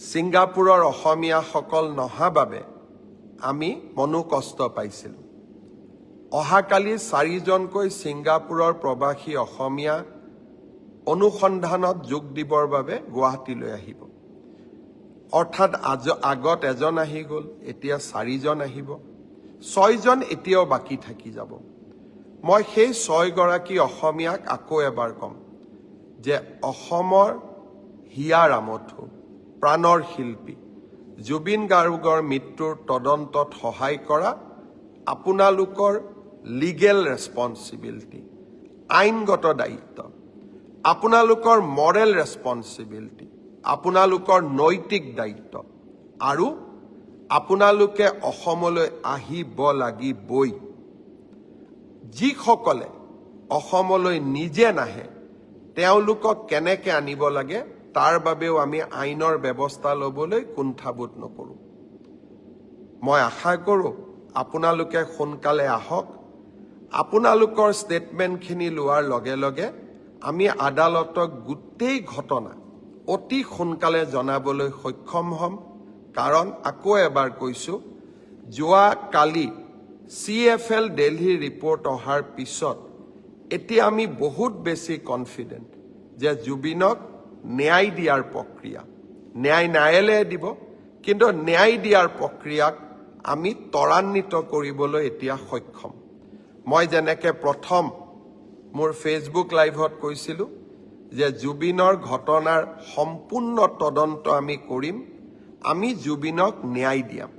ছিংগাপুৰৰ অসমীয়াসকল নহা বাবে আমি মনোকষ্ট পাইছিলোঁ। অহাকালি 4জনকৈ ছিংগাপুৰৰ প্ৰৱাসী অসমীয়া অনুসন্ধানত যোগ দিবৰ বাবে গুৱাহাটীলৈ আহিব। অৰ্থাৎ আগত এজন আহি গ'ল, এতিয়া 4জন আহিব, 6জন এতিয়াও বাকী থাকি যাব। মই সেই 6গৰাকী অসমীয়াক আকৌ এবাৰ ক'ম যে অসমৰ হিয়া ৰামথু, প্ৰাণৰ শিল্পী জুবিন গাৰ্গৰ মৃত্যুৰ তদন্তত সহায় কৰা আপোনালোকৰ লিগেল ৰেছপন্সিবিলিটি, আইনগত দায়িত্ব, আপোনালোকৰ মৰেল ৰেছপন্সিবিলিটি, আপোনালোকৰ নৈতিক দায়িত্ব, আৰু আপোনালোকে অসমলৈ আহিব লাগিবই। যিসকলে অসমলৈ নিজে নাহে তেওঁলোকক কেনেকৈ আনিব লাগে তাৰ বাবেও আমি আইনৰ ব্যৱস্থা ল'বলৈ কুণ্ঠাবোধ নকৰোঁ। মই আশা কৰোঁ আপোনালোকে সোনকালে আহক। আপোনালোকৰ ষ্টেটমেণ্টখিনি লোৱাৰ লগে লগে আমি আদালতক গোটেই ঘটনা অতি সোনকালে জনাবলৈ সক্ষম হ'ম। কাৰণ আকৌ এবাৰ কৈছোঁ, যোৱা কালি CFL দিল্লীৰ ৰিপৰ্ট অহাৰ পিছত এতিয়া আমি বহুত বেছি কনফিডেণ্ট যে জুবিনক ন্যায় দিয়াৰ প্ৰক্ৰিয়া, ন্যায় ন্যায়ালয়ে দিব, কিন্তু ন্যায় দিয়াৰ প্ৰক্ৰিয়াক আমি ত্বৰান্বিত কৰিবলৈ এতিয়া সক্ষম। মই যেনেকৈ প্ৰথম মোৰ ফেচবুক লাইভত কৈছিলোঁ যে জুবিনৰ ঘটনাৰ সম্পূৰ্ণ তদন্ত আমি কৰিম, আমি জুবিনক ন্যায় দিয়াম।